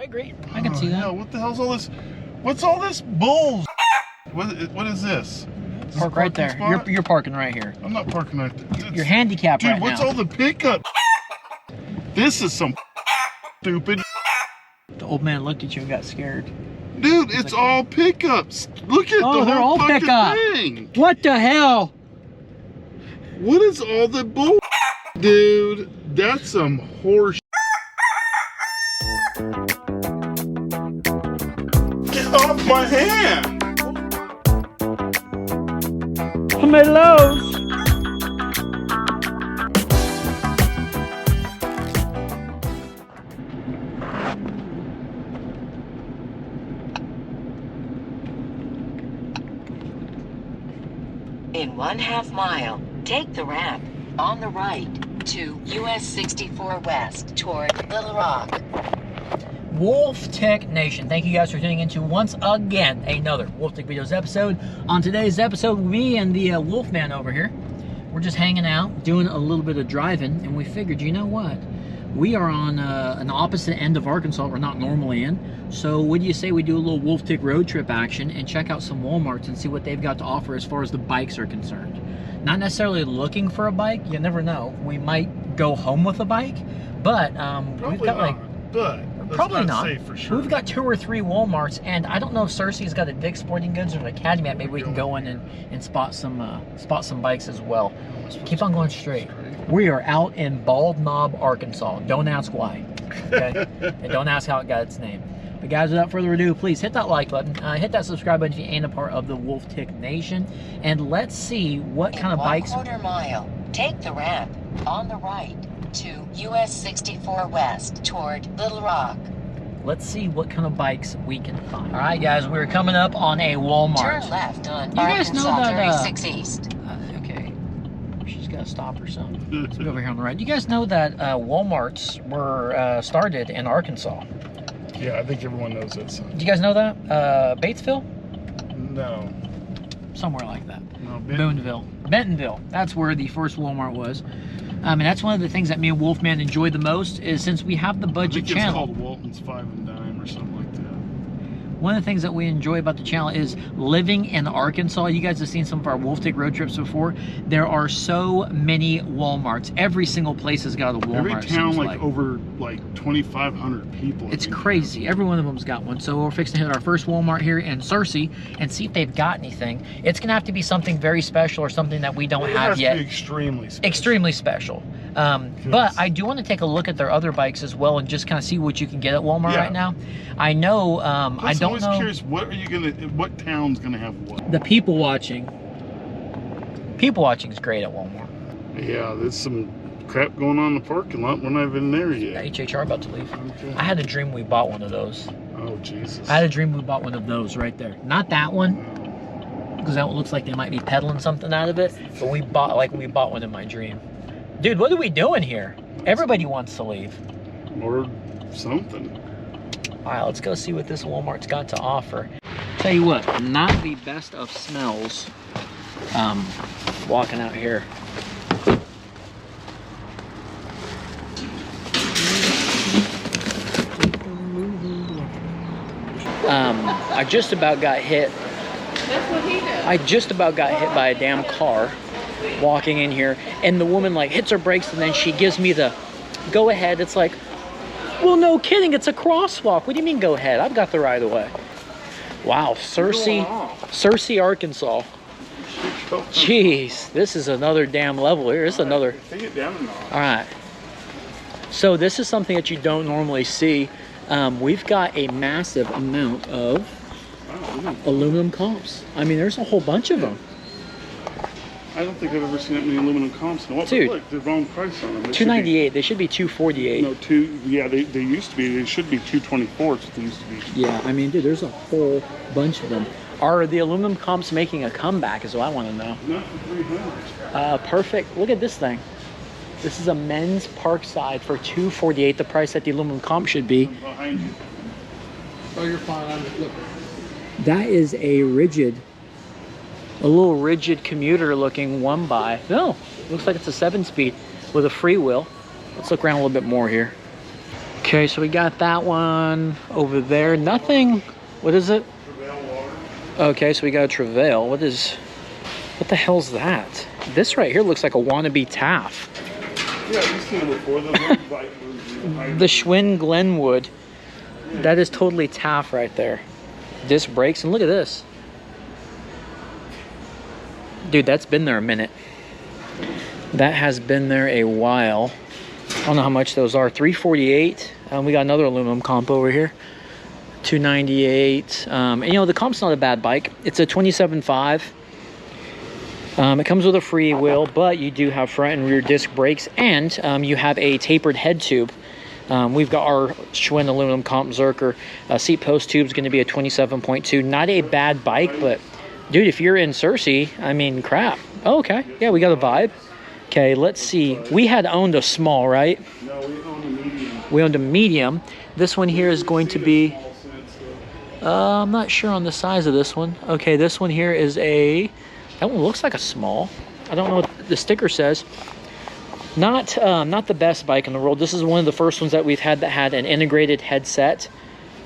I agree. I can see that. Hell, what the hell's all this? What's all this bull? What is this? Park right there. You're parking right here. I'm not parking right there. You're handicapped right now. Dude, what's all the pickup? This is some stupid. The old man looked at you and got scared. Dude, it's like, all pickups. Look at the whole fucking thing. What the hell? What is all the bull? Dude, that's some horse. Get off my hand. Tomatoes. In 1/2 mile, take the ramp on the right to US 64 West toward Little Rock. Wolf Tech Nation, thank you guys for tuning into once again another Wolf Tech Videos episode. On today's episode, me and the Wolfman over here, we're just hanging out, doing a little bit of driving, and we figured, you know what? We are on an opposite end of Arkansas we're not normally in. So what do you say we do a little Wolf Tech road trip action and check out some Walmarts and see what they've got to offer as far as the bikes are concerned. Not necessarily looking for a bike, you never know. We might go home with a bike, but we've got probably not. Say for sure. We've got 2 or 3 Walmarts, and I don't know if Searcy's got a Dick's Sporting Goods or an Academy. Maybe we can go in and spot some bikes as well. Keep on going straight. We are out in Bald Knob, Arkansas. Don't ask why. Okay? And don't ask how it got its name. But guys, without further ado, please hit that like button, hit that subscribe button if you ain't a part of the Wolf Tech Nation, and let's see what kind of bikes. 1/4 mile, take the ramp on the right to US 64 West toward Little Rock. Let's see what kind of bikes we can find. All right, guys, we're coming up on a Walmart. Turn left on You guys know Arkansas that 36 East. Okay, she's got to stop or something. Let's go over here on the right. You guys know that Walmarts were started in Arkansas. Yeah, I think everyone knows this. Do you guys know that? Batesville? No. Somewhere like that. No, Bentonville. That's where the first Walmart was. And that's one of the things that me and Wolfman enjoy the most is since we have the budget channel. It's called Walton's 5 and Dime or something like that. One of the things that we enjoy about the channel is living in Arkansas. You guys have seen some of our Wolf Tech road trips before. There are so many Walmarts. Every single place has got a Walmart. Every town, like over like 2,500 people. It's crazy. Every one of them's got one. So we're fixing to hit our first Walmart here in Searcy and see if they've got anything. It's gonna have to be something very special or something that we don't have yet. It has to be extremely special. Extremely special. But I do want to take a look at their other bikes as well and just kind of see what you can get at Walmart right now. I know, I don't know. I'm curious, what town's gonna have what? The people watching. People watching is great at Walmart. Yeah, there's some crap going on in the parking lot. We're not even there yet. HHR about to leave. Okay. I had a dream we bought one of those. Oh, Jesus. I had a dream we bought one of those right there. Not that one, because that one looks like they might be peddling something out of it. But we bought one in my dream. Dude, what are we doing here? Everybody wants to leave. Or something. All right, let's go see what this Walmart's got to offer. Tell you what, not the best of smells walking out here. I just about got hit. That's what he did. I just about got hit by a damn car walking in here, and the woman like hits her brakes and then she gives me the go ahead. It's like, well, no kidding, it's a crosswalk. What do you mean go ahead? I've got the right of way. Wow, Searcy, Arkansas. Jeez, this is another damn level here. This is another. Take it down a notch. All right. So this is something that you don't normally see. We've got a massive amount of aluminum comps. I mean, there's a whole bunch of them. I don't think I've ever seen that many aluminum comps. What? Dude, look, the wrong price on them. $298. They should be $248. No, yeah, they used to be. They should be $224. What they used to be. Yeah, I mean, dude, there's a whole bunch of them. Are the aluminum comps making a comeback? Is what I want to know. Not for 300. Perfect. Look at this thing. This is a men's Parkside for $248. The price that the aluminum comp should be. Behind you. Oh, you're fine. I'm just looking. That is a little rigid commuter looking 1x. No, looks like it's a 7-speed with a freewheel. Let's look around a little bit more here. Okay, so we got that one over there. Nothing. What is it? Okay, so we got a Trouvaille. What the hell's that? This right here looks like a wannabe Taff. Yeah, you've seen it before. The bike version. The Schwinn Glenwood. That is totally Taff right there. Disc brakes, and look at this. Dude, that's been there a minute. That has been there a while. I don't know how much those are. $348. We got another aluminum comp over here. $298. And you know, the comp's not a bad bike. It's a 27.5. It comes with a free wheel, but you do have front and rear disc brakes, and you have a tapered head tube. We've got our Schwinn aluminum comp Zerker. Seat post tube is going to be a 27.2. Not a bad bike, but dude, if you're in Searcy, I mean, crap. Oh, okay. Yeah, we got a vibe. Okay, let's see. We had owned a small, right? No, we owned a medium. We owned a medium. This one here is going to be... I'm not sure on the size of this one. Okay, this one here is a... That one looks like a small. I don't know what the sticker says. Not the best bike in the world. This is one of the first ones that we've had that had an integrated headset.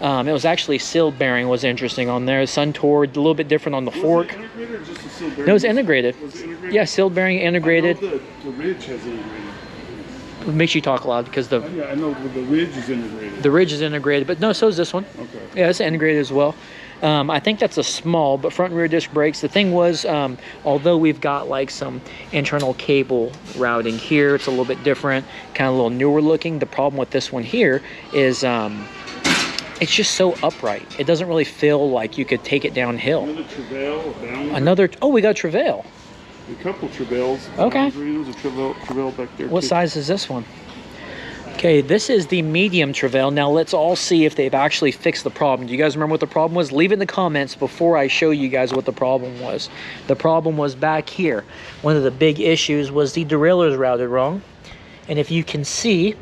It was actually sealed bearing was interesting on there. Suntour, a little bit different on the fork. Was it integrated or just a sealed bearing? No, it was integrated. Was it integrated? Yeah, sealed bearing integrated. I know the ridge has integrated. It makes you talk loud because the... Yeah, I know the ridge is integrated. The ridge is integrated, but no, so is this one. Okay. Yeah, it's integrated as well. I think that's a small, but front and rear disc brakes. The thing was, although we've got like some internal cable routing here, it's a little bit different, kind of a little newer looking. The problem with this one here is it's just so upright. It doesn't really feel like you could take it downhill. Another Trouvaille, Boundary. Another, oh, we got a Trouvaille. A couple Trouvailles. Okay. There's a Trouvaille back there. What too. size is this one? Okay, this is the medium Trouvaille. Now let's all see if they've actually fixed the problem. Do you guys remember what the problem was? Leave it in the comments before I show you guys what the problem was. The problem was back here. One of the big issues was the derailleurs routed wrong. And if you can see,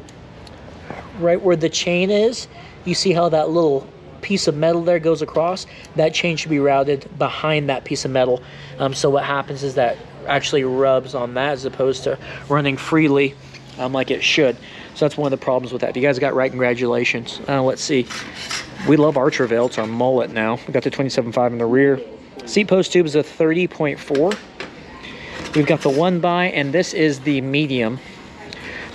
right where the chain is, you see how that little piece of metal there goes across? That chain should be routed behind that piece of metal. So what happens is that actually rubs on that as opposed to running freely like it should. So that's one of the problems with that. If you guys got right, congratulations. Let's see. We love our Trouvaille. It's our mullet now. We got the 27.5 in the rear. Seat post tube is a 30.4. We've got the 1x, and this is the medium.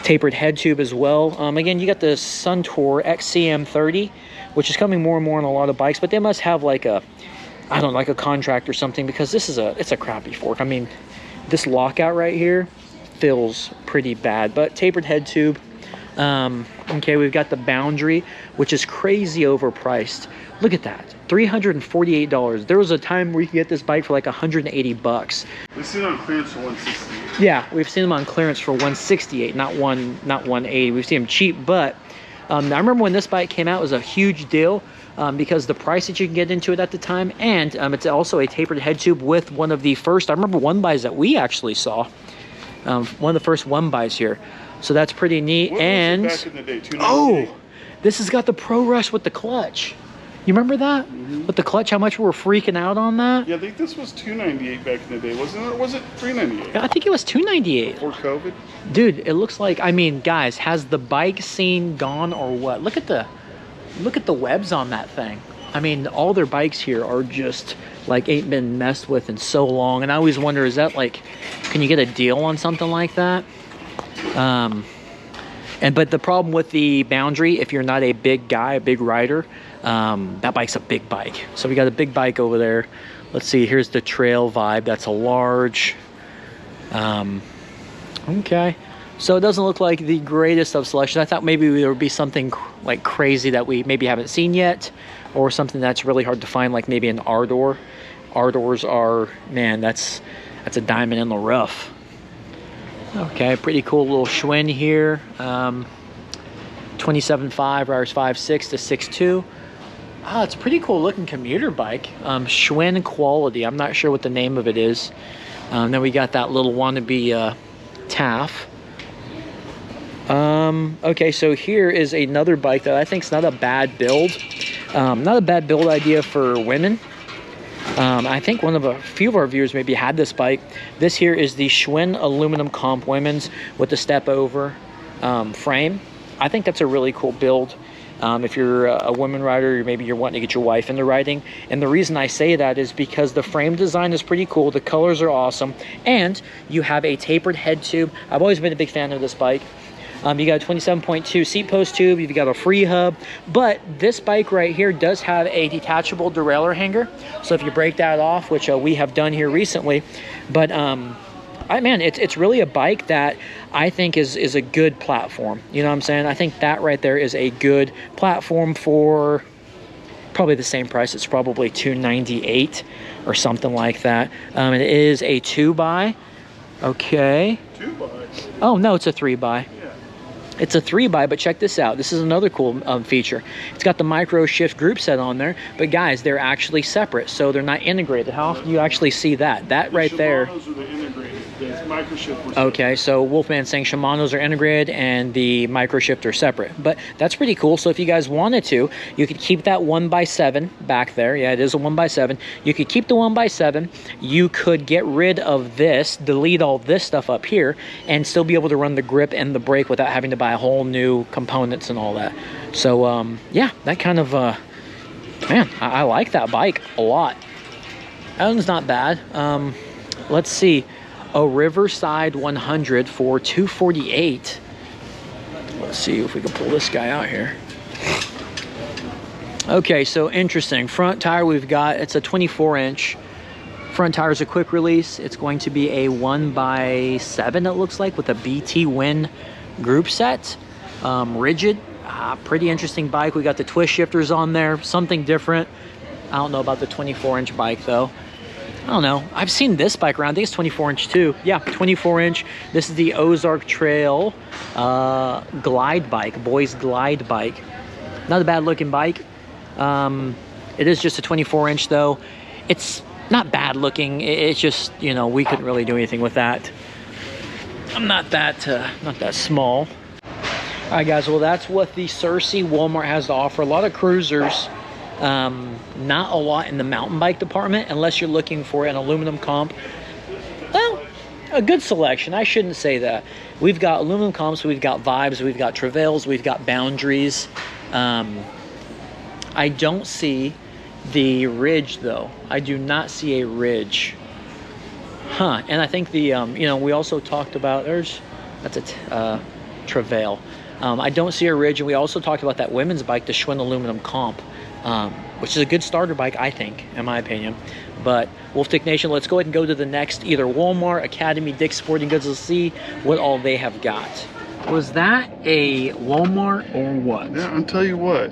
Tapered head tube as well. Again, you got the Suntour XCM30, which is coming more and more on a lot of bikes, but they must have like a, I don't know, like a contract or something, because this is it's a crappy fork. I mean, this lockout right here feels pretty bad, but tapered head tube. Okay, we've got the Boundary, which is crazy overpriced. Look at that, $348. There was a time where you could get this bike for like 180 bucks. We've seen it on clearance for 168. Yeah, we've seen them on clearance for 168, not 180. We've seen them cheap, but I remember when this bike came out, it was a huge deal because the price that you can get into it at the time, and it's also a tapered head tube with one of the first, I remember 1x's that we actually saw. One of the first 1x's here. So that's pretty neat. What and was it back in the day? oh, this has got the Pro Rush with the clutch. You remember that? With the clutch, how much we were freaking out on that? Yeah, I think this was $298 back in the day, wasn't it? Or was it $398? I think it was $298. Before COVID? Dude, it looks like, I mean, guys, has the bike scene gone or what? Look at the webs on that thing. I mean, all their bikes here are just like ain't been messed with in so long. And I always wonder, is that like, can you get a deal on something like that? But the problem with the Boundary, if you're not a big guy, a big rider, that bike's a big bike. So we got a big bike over there. Let's see, here's the Trail Vibe. That's a large. Okay. So it doesn't look like the greatest of selections. I thought maybe there would be something like crazy that we maybe haven't seen yet, or something that's really hard to find, like maybe an R-door. R-doors are, man, that's a diamond in the rough. Okay, pretty cool little Schwinn here. 27.5, riders 5.6 to 6.2. Ah, it's a pretty cool looking commuter bike. Schwinn quality. I'm not sure what the name of it is. Then we got that little wannabe Taff. Okay, so here is another bike that I think is not a bad build. Not a bad build idea for women. I think a few of our viewers maybe had this bike. This here is the Schwinn aluminum comp women's with the step over frame. I think that's a really cool build. If you're a woman rider, or maybe you're wanting to get your wife into riding. And the reason I say that is because the frame design is pretty cool. The colors are awesome. And you have a tapered head tube. I've always been a big fan of this bike. You got a 27.2 seat post tube. You've got a free hub. But this bike right here does have a detachable derailleur hanger. So if you break that off, which we have done here recently. But man, it's really a bike that I think is a good platform. You know what I'm saying? I think that right there is a good platform for probably the same price. It's probably $298 or something like that. It is a 2x. Okay. 2x? Oh, no, it's a 3x. Yeah. It's a 3x, but check this out. This is another cool feature. It's got the micro shift group set on there, but guys, they're actually separate, so they're not integrated. How often do you actually see that? That right there. Shimano's are the integrated. The micro shift was Okay, so Wolfman's saying Shimano's are integrated and the micro shift are separate, but that's pretty cool. So if you guys wanted to, you could keep that 1x7 back there. Yeah, it is a 1x7. You could keep the 1x7. You could get rid of this, delete all this stuff up here, and still be able to run the grip and the brake without having to buy a whole new components and all that. So yeah, that kind of man, I like that bike a lot. That one's not bad. Let's see, a Riverside 100 for $248. Let's see if we can pull this guy out here. Okay, so interesting. Front tire we've got, it's a 24-inch. Front tire is a quick release. It's going to be a 1x7, it looks like, with a BT Win group set. Rigid. Pretty interesting bike. We got the twist shifters on there. Something different. I don't know about the 24-inch bike, though. I don't know. I've seen this bike around. I think it's 24-inch, too. Yeah, 24-inch. This is the Ozark Trail glide bike, boys glide bike. Not a bad-looking bike. It is just a 24-inch, though. It's not bad looking. It's just, you know, we couldn't really do anything with that. I'm not that small. All right, guys. Well, that's what the Searcy Walmart has to offer. A lot of cruisers. Not a lot in the mountain bike department, unless you're looking for an aluminum comp. Well, a good selection. I shouldn't say that. We've got aluminum comps. We've got Vibes. We've got Trouvailles. We've got Boundaries. I don't see the Ridge, though. I do not see a Ridge. Huh. And I think the, you know, we also talked about, that's a Trouvaille. I don't see a Ridge, and we also talked about that women's bike, the Schwinn aluminum comp, which is a good starter bike, I think, in my opinion. But Wolftick Nation, let's go ahead and go to the next, either Walmart, Academy, Dick's Sporting Goods. Let's see what all they have got. Was that a Walmart or what? Yeah, I'll tell you what.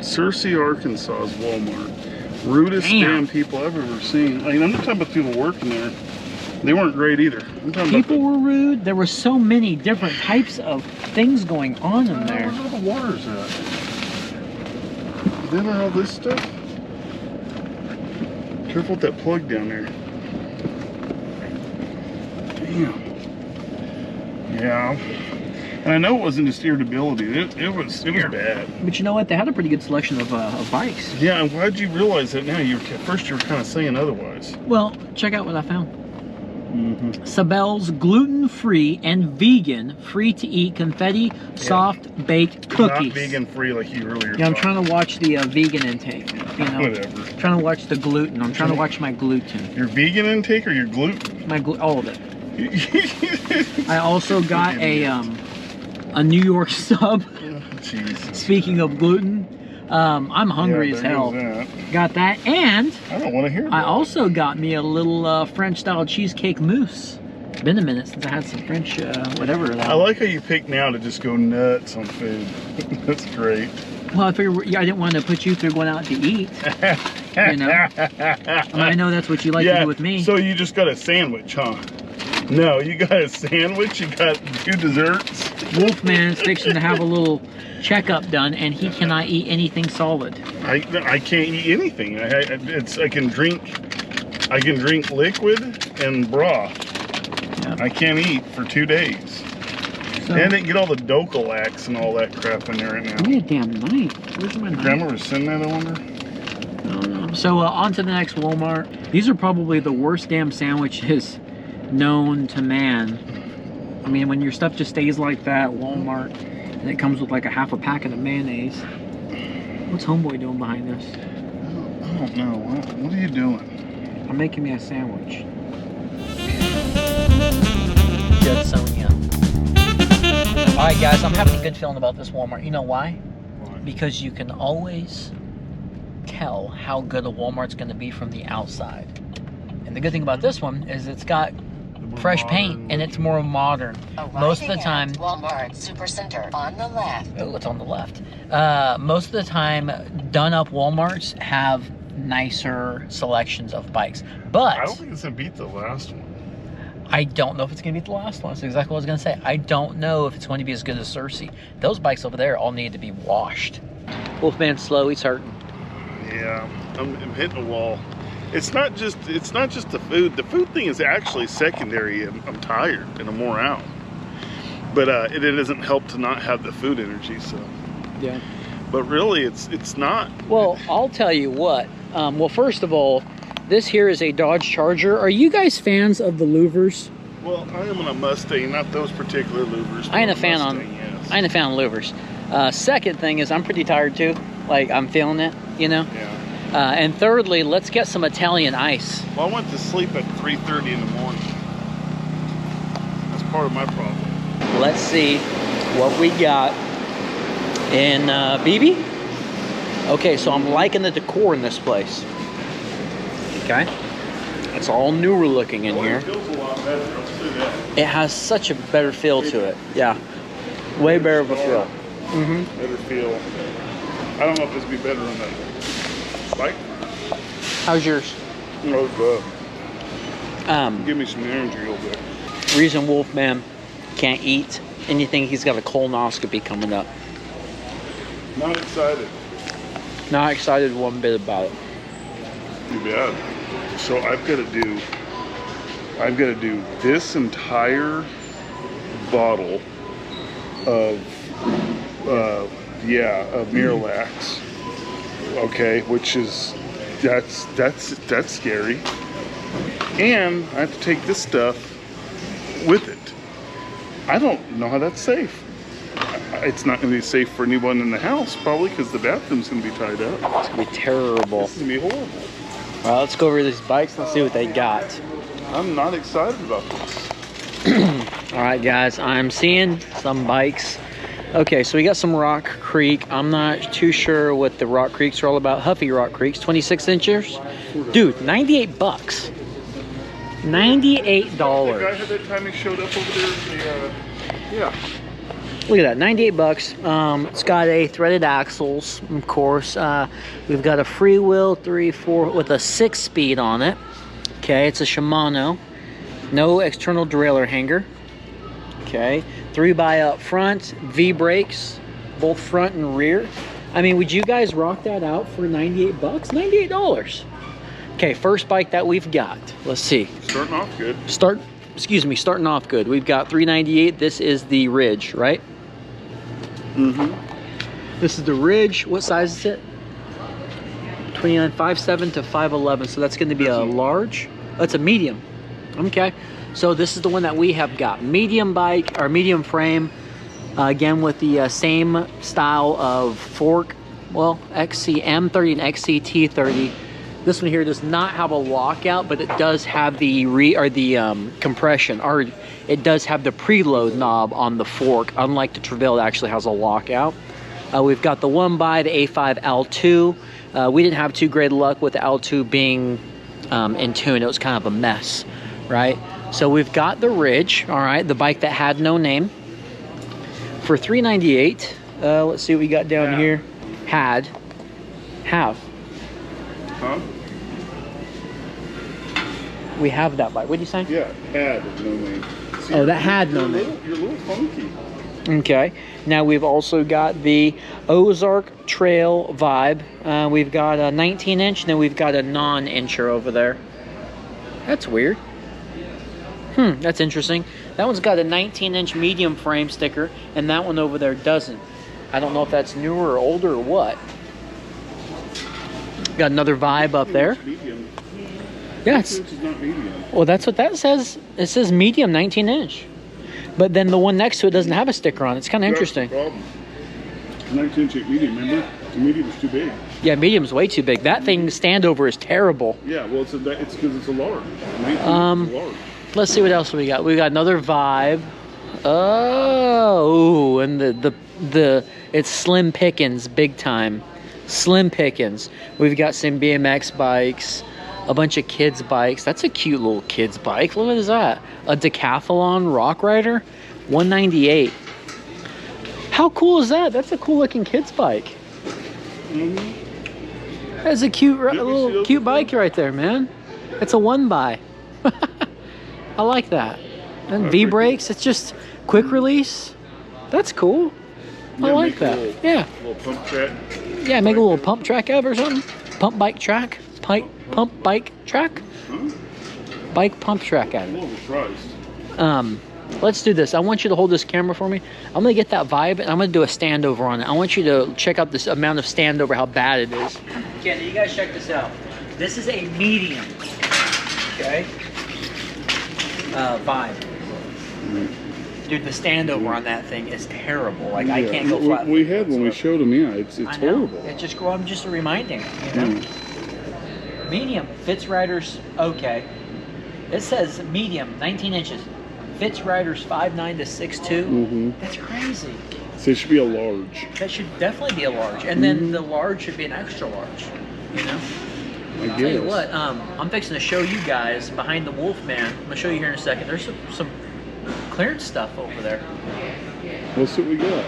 Searcy, Arkansas is Walmart. Rudest damn people I've ever seen. I mean, I'm not talking about people working there. They weren't great either. I'm talking people were rude. There were so many different types of things going on in there. Where's all the waters at? Then all this stuff? Careful with that plug down there. Damn. Yeah. And I know it wasn't just irritability. It was bad. But you know what? They had a pretty good selection of bikes. Yeah, and why'd you realize that now? At first you were kind of saying otherwise. Well, check out what I found. Sabelle's gluten-free and vegan, free-to-eat confetti soft baked cookies. Not vegan-free like you earlier. Yeah, I'm trying to watch the vegan intake. You know, whatever. I'm trying to watch the gluten. I'm trying to watch my gluten. Your vegan intake or your gluten? All of it. I also got a New York sub. Jesus. Speaking of gluten, I'm hungry as hell. Got that, and I don't want to hear about I also got me a little French-style cheesecake mousse. Been a minute since I had some French, whatever. I like how you pick now to just go nuts on food. That's great. Well, I figured I didn't want to put you through going out to eat. You know, I know that's what you like to do with me. So you just got a sandwich, huh? No, you got a sandwich. You got 2 desserts. Wolfman's fixing to have a little checkup done, and he cannot eat anything solid. I can't eat anything. I can drink liquid and broth. Yep. I can't eat for 2 days. So, and I didn't get all the Docalax and all that crap in there right now. Give me a damn knife. Where's my knife? Grandma was sending that, I wonder? I don't know. So on to the next Walmart. These are probably the worst damn sandwiches known to man. I mean, when your stuff just stays like that, Walmart, And it comes with like a half a packet of mayonnaise. What's homeboy doing behind this? I don't know. What are you doing? I'm making me a sandwich. Good Sonia. Alright guys, I'm having a good feeling about this Walmart. You know why? Because you can always tell how good a Walmart's going to be from the outside. And the good thing about this one is it's got fresh paint and it's more modern. Most of the time, Walmart Supercenter on the left. oh, it's on the left. Most of the time, done up Walmarts have nicer selections of bikes. But I don't think it's gonna beat the last one. I don't know if it's going to beat the last one. That's exactly what I was going to say. I don't know if it's going to be as good as Searcy. Those bikes over there all need to be washed. Wolfman's slow. He's hurting. Yeah, I'm hitting a wall. It's not just the food. The food thing is actually secondary. I'm tired and I'm wore out. But it doesn't help to not have the food energy. So Yeah. But really, it's not. Well, I'll tell you what. Well, first of all, this here is a Dodge Charger. Are you guys fans of the louvers? Well, I am on a Mustang, not those particular louvers. I ain't a fan Mustang, yes. I ain't a fan of louvers. Second thing is I'm pretty tired too. Like I'm feeling it, you know. Yeah. And thirdly, let's get some Italian ice. Well, I went to sleep at 3:30 in the morning. That's part of my problem. Let's see what we got in Beebe. Okay, so I'm liking the decor in this place. Okay, it's all newer looking in here. It feels a lot better. I'll say that. It has such a better feel to it. Yeah, way better of a feel. Better feel. I don't know if this would be better on that bike. How's yours? Oh, good. Give me some energy a little bit. Reason Wolfman can't eat anything, he's got a colonoscopy coming up. Not excited. Not excited one bit about it. Too bad. So I've got to do this entire bottle of Miralax. Okay, which is that's scary. And I have to take this stuff with it. I don't know how that's safe. It's not going to be safe for anyone in the house, probably, because the bathroom's going to be tied up. It's gonna be terrible. This is going to be horrible. Well, let's go over these bikes and see what they got. I'm not excited about this. All right, guys, I'm seeing some bikes. Okay, so we got some Rock Creek. I'm not too sure what the Rock Creeks are all about. Huffy Rock Creeks, 26 inches. Dude, 98 bucks. $98. The guy had that time he showed up over there. Yeah. Look at that, 98 bucks. It's got a threaded axles, of course. We've got a freewheel 3/4 with a 6-speed on it. Okay, it's a Shimano. No external derailleur hanger. Okay, 3x up front, V brakes, both front and rear. I mean, would you guys rock that out for 98 bucks? $98. Okay, first bike that we've got. Let's see. Starting off good. Starting off good. We've got 398. This is the Ridge, right? This is the Ridge. What size is it? 5'7" to 5'11". So that's going to be a large. That's a medium. Okay. So this is the one that we have got. Medium bike, or medium frame. Again, with the same style of fork. Well, XC M30 and XC T30. This one here does not have a lockout, but it does have the compression, or it does have the preload knob on the fork, unlike the Trouvaille that actually has a lockout. We've got the 1x, the A5 L2. We didn't have too great luck with the L2 being in tune. It was kind of a mess, right? So we've got the Ridge, all right, the bike that had no name. For $398, let's see what we got down here. Have. Huh? We have that bike. What did you say? Yeah, had no name. See, Oh, that had no name. You're a little funky. Okay. Now we've also got the Ozark Trail Vibe. We've got a 19-inch, and then we've got a non-incher over there. That's weird. That's interesting. That one's got a 19-inch medium frame sticker, and that one over there doesn't. I don't know if that's newer or older or what. Got another Vibe up there. Medium. Yes. It's not medium. Well, that's what that says. It says medium 19-inch. But then the one next to it doesn't have a sticker on it. It's kind of interesting. That's the problem. 19-inch medium, remember? The medium is too big. Yeah, medium's way too big. That thing standover is terrible. Yeah, well, it's because it's a large. 19 is a large. Let's see what else we got. We got another Vibe. Oh, and the it's slim pickings, big time. Slim pickings. We've got some BMX bikes, a bunch of kids bikes. That's a cute little kids bike. Look at that. A Decathlon Rock Rider, $198. How cool is that? That's a cool looking kids bike. That's a cute little cute bike right there, man. It's a one buy. I like that. And V brakes. It's just quick release. That's cool. I like that. Yeah. Little pump track. Yeah, make a little pump track of or something. Pump bike track. Pump bike track. Huh? Bike pump track at I'm it. a little surprised. Let's do this. I want you to hold this camera for me. I'm gonna get that Vibe and I'm gonna do a standover on it. I want you to check out this amount of standover, how bad it is. Okay, you guys check this out. This is a medium. Okay. Vibe. Dude, the standover on that thing is terrible. Like I can't go flat. We had when we showed them. Yeah, it's horrible. It's just I'm just reminding, you know. Medium fits riders okay. It says medium, 19 inches. Fits riders 5'9" to 6'2". That's crazy. So it should be a large. That should definitely be a large, and then the large should be an extra large. You know. I guess. Tell you what, I'm fixing to show you guys behind the Wolfman. I'm gonna show you here in a second. There's some clearance stuff over there. Let's see what we got.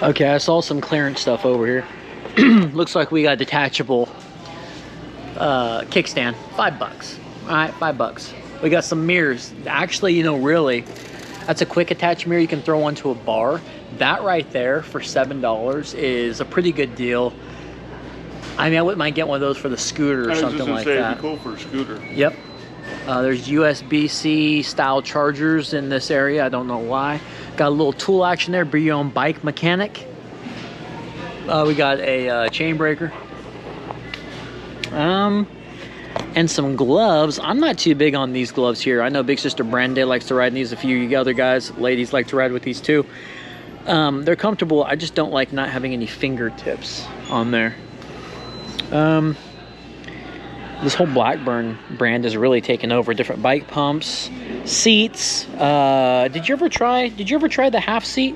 Okay, I saw some clearance stuff over here. Looks like we got detachable kickstand, $5. All right, $5. We got some mirrors. Actually, you know, really, that's a quick attach mirror you can throw onto a bar. That right there for $7 is a pretty good deal. I mean, I wouldn't mind getting one of those for the scooter or something like that. It'd be cool for a scooter. Yep. There's USB-C style chargers in this area. I don't know why. Got a little tool action there. Be your own bike mechanic. We got a chain breaker. And some gloves. I'm not too big on these gloves here. I know Big Sister Brandy likes to ride in these. A few other guys, ladies, like to ride with these too. They're comfortable. I just don't like not having any fingertips on there. This whole Blackburn brand is really taking over. Different bike pumps, seats. Did you ever try the half seat?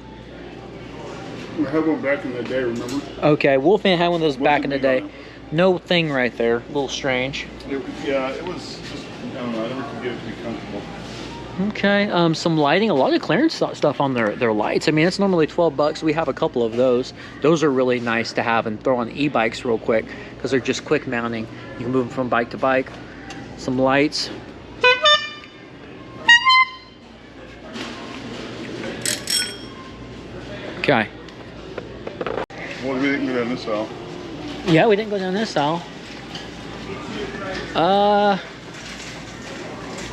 We had one back in the day, remember? Okay, Wolfman had one of those back in the day. No thing right there. A little strange. Yeah, it was just, I don't know, I never could get it to be comfortable. Okay, some lighting, a lot of clearance stuff on their lights. I mean, it's normally $12. We have a couple of those. Those are really nice to have and throw on e-bikes real quick because they're just quick mounting. You can move them from bike to bike. Some lights. Okay. Well, we didn't go down this aisle. Yeah, we didn't go down this aisle.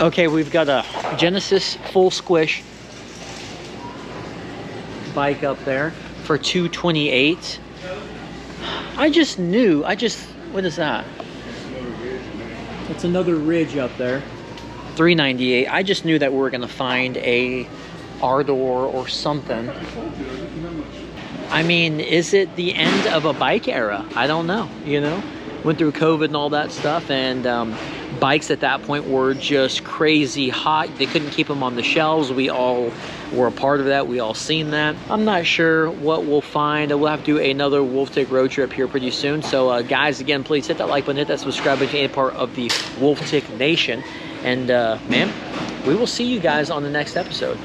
Okay, we've got a Genesis full squish bike up there for $228. I just knew. What is that? It's another Ridge up there. $398. I just knew that we were gonna find a Ardor or something. I mean, is it the end of a bike era? I don't know, you know? Went through COVID and all that stuff, and bikes at that point were just crazy hot. They couldn't keep them on the shelves. We all were a part of that. We all seen that. I'm not sure what we'll find. We'll have to do another WolfTech road trip here pretty soon. So guys, again, please hit that like button, hit that subscribe button, any part of the WolfTech Nation. And man, we will see you guys on the next episode.